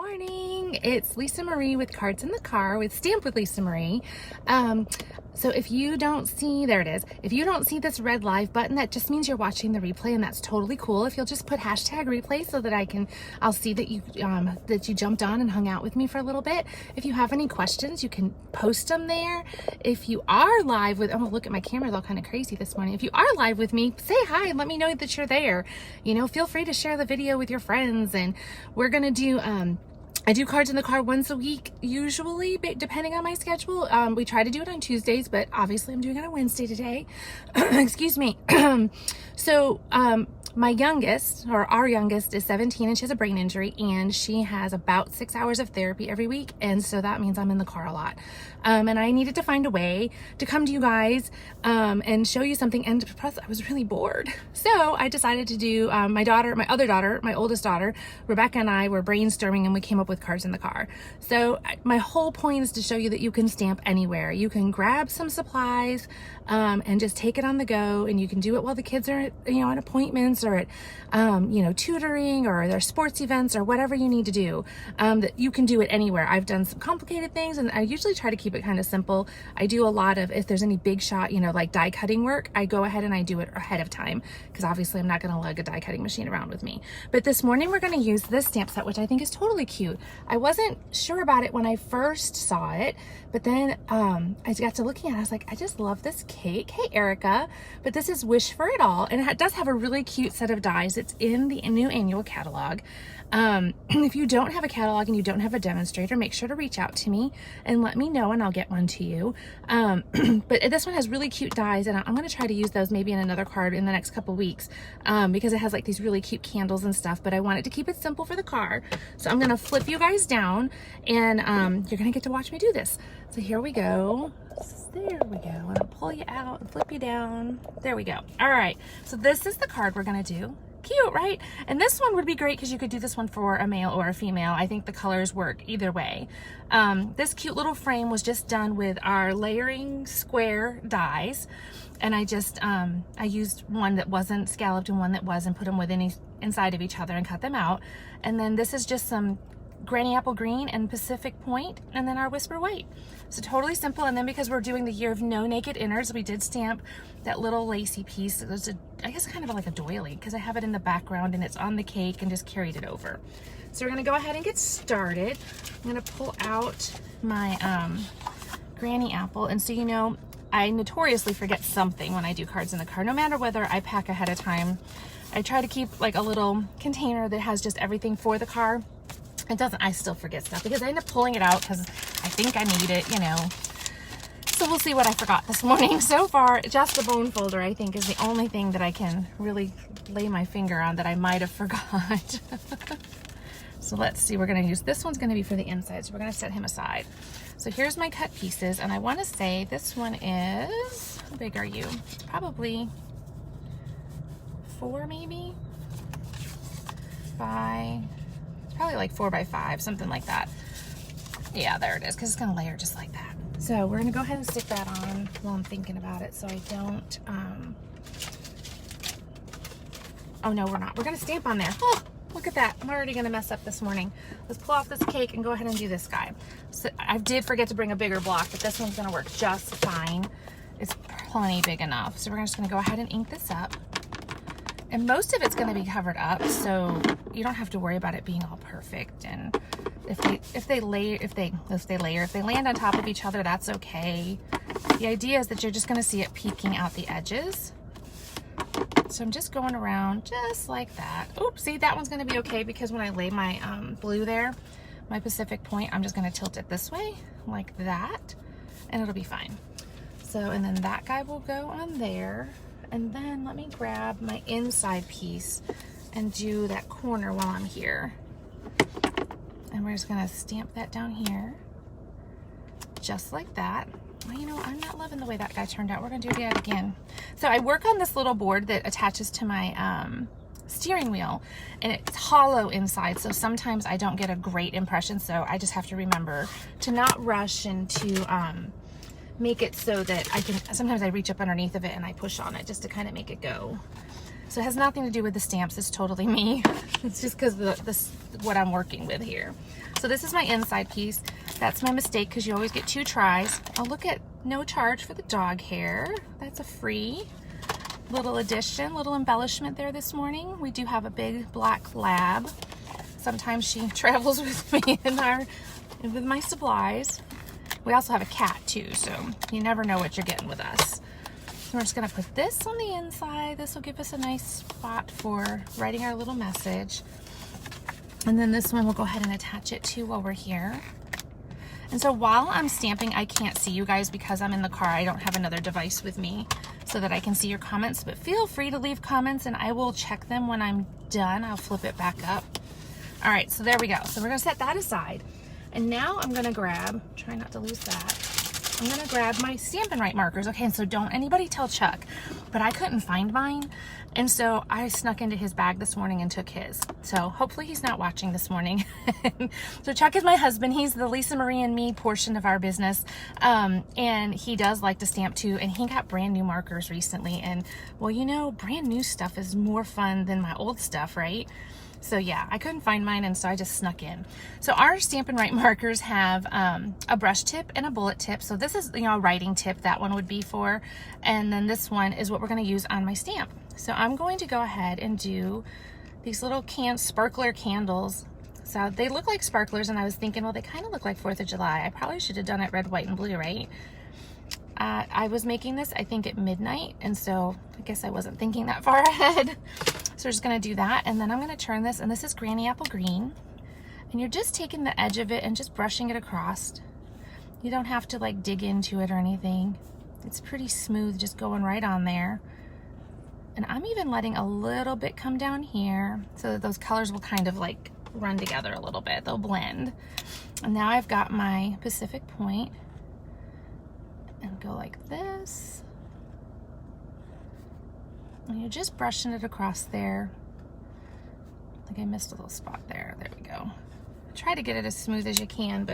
morning. It's Lisa Marie with Cards in the Car with Stamp with Lisa Marie. So if you don't see, there it is. If you don't see this red live button, that just means you're watching the replay, and that's totally cool. If you'll just put hashtag replay so that I'll see that you jumped on and hung out with me for a little bit. If you have any questions, you can post them there. If you are live with, oh, look at my camera's all kind of crazy this morning. If you are live with me, say hi and let me know that you're there. You know, feel free to share the video with your friends, and we're gonna do I do Cards in the Car once a week, usually, depending on my schedule. We try to do it on Tuesdays, but obviously I'm doing it on Wednesday today. Excuse me. So my youngest, or our youngest, is 17 and she has a brain injury, and she has about 6 hours of therapy every week, and so that means I'm in the car a lot. And I needed to find a way to come to you guys and show you something, and plus I was really bored. So I decided to do, my oldest daughter, Rebecca, and I were brainstorming, and we came up with Cards in the Car. So my whole point is to show you that you can stamp anywhere. You can grab some supplies and just take it on the go, and you can do it while the kids are at, at appointments or at, tutoring or their sports events or whatever you need to do. That you can do it anywhere. I've done some complicated things, and I usually try to keep it kind of simple. I do a lot of, if there's any big shot, like die cutting work, I go ahead and I do it ahead of time, because obviously I'm not going to lug a die cutting machine around with me. But this morning we're going to use this stamp set, which I think is totally cute. I wasn't sure about it when I first saw it, but then I got to looking at it. I was like, I just love this cake. Hey, Erica. But this is Wish for It All, and it does have a really cute set of dies. It's in the new annual catalog. If you don't have a catalog and you don't have a demonstrator, make sure to reach out to me and let me know, and I'll get one to you. But this one has really cute dies, and I'm going to try to use those maybe in another card in the next couple weeks, because it has like these really cute candles and stuff, but I wanted to keep it simple for the car. So I'm going to flip you guys down, and you're going to get to watch me do this. So here we go. There we go. I'm going to pull you out and flip you down. There we go. All right. So this is the card we're going to do. Cute, right? And this one would be great because you could do this one for a male or a female. I think the colors work either way. This cute little frame was just done with our layering square dies, and I just I used one that wasn't scalloped and one that was, and put them within inside of each other and cut them out. And then this is just some Granny Apple Green and Pacific Point, and then our Whisper White. So totally simple. And then because we're doing the year of no naked inners, we did stamp that little lacy piece. There's I guess kind of like a doily, because I have it in the background and it's on the cake, and just carried it over. So we're gonna go ahead and get started. I'm gonna pull out my Granny Apple, and so I notoriously forget something when I do Cards in the Car. No matter whether I pack ahead of time, I try to keep like a little container that has just everything for the car. It doesn't, I still forget stuff because I end up pulling it out because I think I need it, So we'll see what I forgot this morning. So far, just the bone folder, I think, is the only thing that I can really lay my finger on that I might have forgot. So let's see, we're gonna use, this one's gonna be for the inside, so we're gonna set him aside. So here's my cut pieces, and I wanna say this one is, how big are you? Probably 4 maybe? 5. Probably like 4 by 5, something like that. Yeah, there it is, because it's going to layer just like that. So we're going to go ahead and stick that on while I'm thinking about it, so I don't, oh no, we're not. We're going to stamp on there. Oh, look at that. I'm already going to mess up this morning. Let's pull off this cake and go ahead and do this guy. So I did forget to bring a bigger block, but this one's going to work just fine. It's plenty big enough. So we're just going to go ahead and ink this up. And most of it's going to be covered up, so you don't have to worry about it being all perfect. And if they land on top of each other, that's okay. The idea is that you're just going to see it peeking out the edges. So I'm just going around just like that. Oops, see, that one's going to be okay, because when I lay my blue there, my Pacific Point, I'm just going to tilt it this way like that, and it'll be fine. So, and then that guy will go on there. And then let me grab my inside piece and do that corner while I'm here. And we're just gonna stamp that down here, just like that. Well, I'm not loving the way that guy turned out. We're gonna do that again. So I work on this little board that attaches to my steering wheel, and it's hollow inside, so sometimes I don't get a great impression, so I just have to remember to not rush and to make it so that I can, sometimes I reach up underneath of it and I push on it just to kind of make it go. So it has nothing to do with the stamps. It's totally me. It's just because this what I'm working with here. So this is my inside piece. That's my mistake because you always get 2 tries. Oh, look at no charge for the dog hair. That's a free little addition, little embellishment there this morning. We do have a big black lab. Sometimes she travels with me with my supplies. We also have a cat too, so you never know what you're getting with us. So we're just gonna put this on the inside. This will give us a nice spot for writing our little message. And then this one we'll go ahead and attach it to while we're here. And so while I'm stamping, I can't see you guys because I'm in the car. I don't have another device with me so that I can see your comments, but feel free to leave comments and I will check them when I'm done. I'll flip it back up. All right, so there we go. So we're gonna set that aside. And now I'm gonna grab, try not to lose that. I'm gonna grab my Stampin' Write markers. Okay, and so don't anybody tell Chuck, but I couldn't find mine. And so I snuck into his bag this morning and took his. So hopefully he's not watching this morning. So Chuck is my husband. He's the Lisa Marie and me portion of our business. And he does like to stamp too. And he got brand new markers recently. And well, you know, brand new stuff is more fun than my old stuff, right? So yeah, I couldn't find mine, and so I just snuck in. So our Stampin' Write markers have a brush tip and a bullet tip. So this is, you know, a writing tip, that one would be for. And then this one is what we're gonna use on my stamp. So I'm going to go ahead and do these little sparkler candles. So they look like sparklers, and I was thinking, well, they kind of look like 4th of July. I probably should have done it red, white, and blue, right? I was making this, I think, at midnight, and so I guess I wasn't thinking that far ahead. So we're just gonna do that, and then I'm gonna turn this, and this is Granny Apple Green, and you're just taking the edge of it and just brushing it across. You don't have to like dig into it or anything. It's pretty smooth, just going right on there. And I'm even letting a little bit come down here so that those colors will kind of like run together a little bit. They'll blend. And now I've got my Pacific Point, and go like this. And you're just brushing it across there. I think I missed a little spot there. There we go. Try to get it as smooth as you can,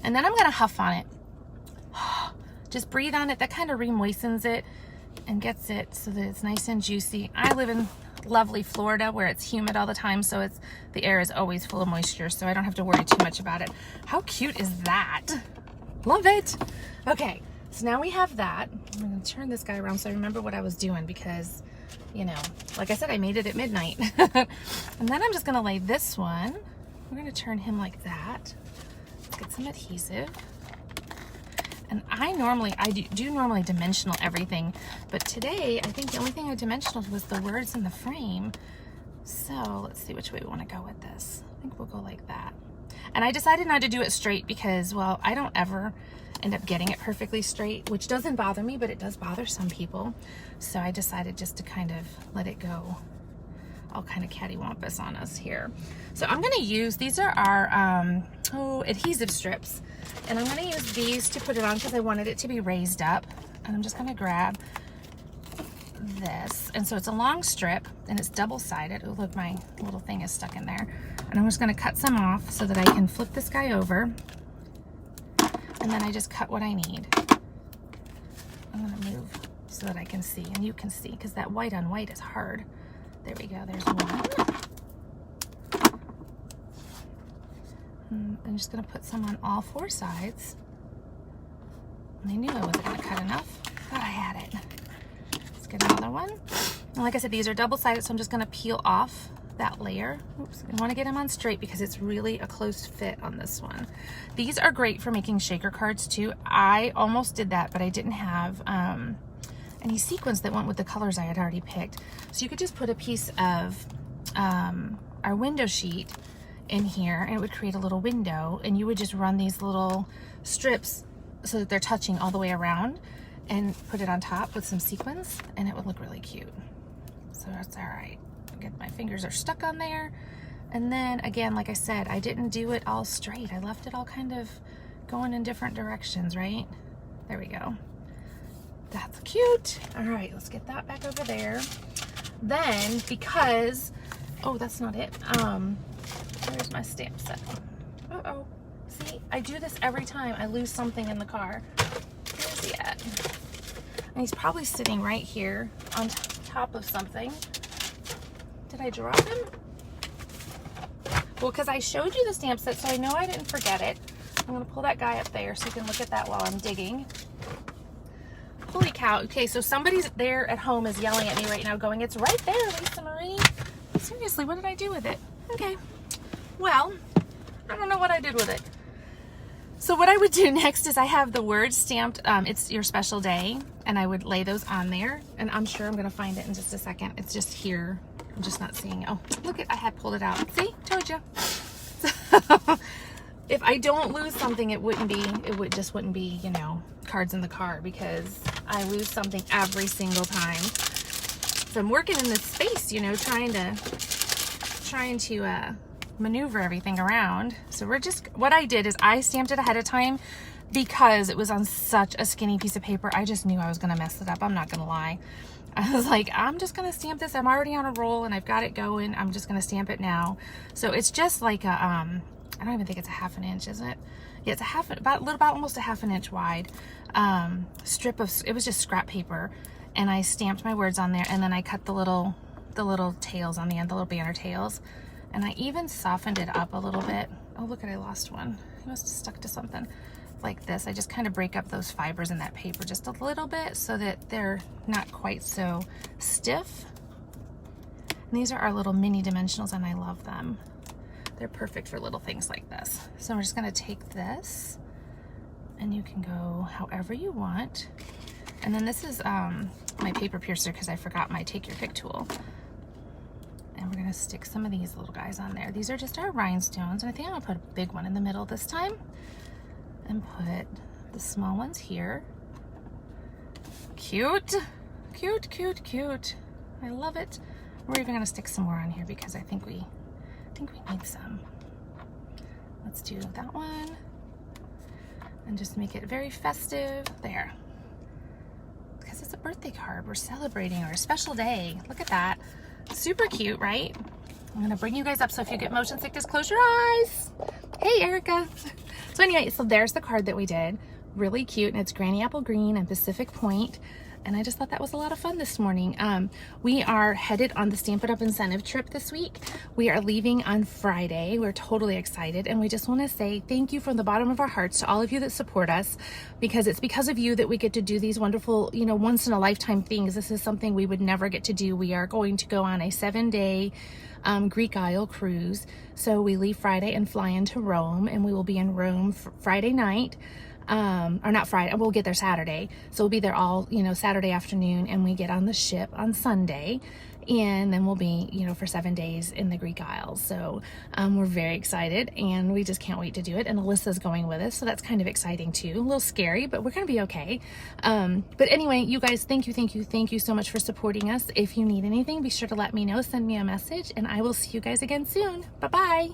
and then I'm gonna huff on it. Just breathe on it. That kind of re-moistens it and gets it so that it's nice and juicy. I live in lovely Florida where it's humid all the time, so the air is always full of moisture, so I don't have to worry too much about it. How cute is that? Love it. Okay, so now we have that. I'm gonna turn this guy around so I remember what I was doing because, you know, like I said, I made it at midnight. And then I'm just gonna lay this one. We're gonna turn him like that. Let's get some adhesive. And I do normally dimensional everything, but today I think the only thing I dimensionaled was the words in the frame. So let's see which way we want to go with this. I think we'll go like that. And I decided not to do it straight because, well, I don't ever end up getting it perfectly straight, which doesn't bother me, but it does bother some people. So I decided just to kind of let it go all kind of cattywampus on us here. So I'm gonna use, these are our adhesive strips, and I'm gonna use these to put it on because I wanted it to be raised up. And I'm just gonna grab this, and so it's a long strip and it's double-sided. Oh, look, my little thing is stuck in there. And I'm just gonna cut some off so that I can flip this guy over, and then I just cut what I need. I'm gonna move so that I can see, and you can see, because that white on white is hard. There we go, there's one. I'm just gonna put some on all 4 sides. And I knew I wasn't gonna cut enough. Thought I had it. Let's get another one. And like I said, these are double-sided, so I'm just gonna peel off that layer. Oops, I wanna get them on straight because it's really a close fit on this one. These are great for making shaker cards too. I almost did that, but I didn't have any sequins that went with the colors I had already picked. So you could just put a piece of our window sheet in here, and it would create a little window, and you would just run these little strips so that they're touching all the way around, and put it on top with some sequins, and it would look really cute. So that's all right. Again, my fingers are stuck on there. And then again, like I said, I didn't do it all straight. I left it all kind of going in different directions, right? There we go. That's cute. All right, let's get that back over there. Then, because, oh, that's not it. Where's my stamp set? Uh-oh. See, I do this every time I lose something in the car. Where's he at? And he's probably sitting right here on top of something. Did I draw them? Well, because I showed you the stamp set, so I know I didn't forget it. I'm going to pull that guy up there so you can look at that while I'm digging. Holy cow. Okay, so somebody's there at home is yelling at me right now going, it's right there, Lisa Marie. Seriously, what did I do with it? Okay. Well, I don't know what I did with it. So what I would do next is I have the words stamped, it's your special day, and I would lay those on there, and I'm sure I'm going to find it in just a second. It's just here. I'm just not seeing it. Oh, look it, I had pulled it out. See? Told you. So, if I don't lose something, it wouldn't be, you know, cards in the car, because I lose something every single time. So I'm working in this space, you know, trying to maneuver everything around. So what I did is I stamped it ahead of time because it was on such a skinny piece of paper. I just knew I was gonna mess it up. I'm not gonna lie. I was like, I'm just gonna stamp this. I'm already on a roll and I've got it going. I'm just gonna stamp it now. So it's just like a, I don't even think it's a half an inch, is it? Yeah, it's about almost a half an inch wide strip of, it was just scrap paper, and I stamped my words on there, and then I cut the little tails on the end, the little banner tails, and I even softened it up a little bit. Oh, look, I lost one. It must have stuck to something like this. I just kind of break up those fibers in that paper just a little bit so that they're not quite so stiff. And these are our little mini dimensionals, and I love them. They're perfect for little things like this. So I'm just gonna take this, and you can go however you want. And then this is my paper piercer, because I forgot my take your pick tool. And we're gonna stick some of these little guys on there. These are just our rhinestones, and I think I'm gonna put a big one in the middle this time, and put the small ones here. Cute, cute, cute, cute. I love it. We're even gonna stick some more on here because I think we need some. Let's do that one and just make it very festive there, because it's a birthday card. We're celebrating our special day. Look at that. Super cute, right? I'm gonna bring you guys up, so if you get motion sickness, close your eyes. Hey, Erica. So anyway, so there's the card that we did. Really cute, and it's Granny Apple Green and Pacific Point. And I just thought that was a lot of fun this morning. We are headed on the Stamp It Up incentive trip this week. We are leaving on Friday. We're totally excited, and we just want to say thank you from the bottom of our hearts to all of you that support us, because it's because of you that we get to do these wonderful, you know, once in a lifetime things. This is something we would never get to do. We are going to go on a 7-day Greek Isle cruise. So we leave Friday and fly into Rome, and we will be in Rome Friday night. Or not Friday, we'll get there Saturday. So we'll be there all, you know, Saturday afternoon, and we get on the ship on Sunday, and then we'll be, you know, for 7 days in the Greek Isles. So we're very excited, and we just can't wait to do it. And Alyssa's going with us, so that's kind of exciting too. A little scary, but we're gonna be okay. But anyway, you guys, thank you so much for supporting us. If you need anything, be sure to let me know, send me a message, and I will see you guys again soon. Bye-bye.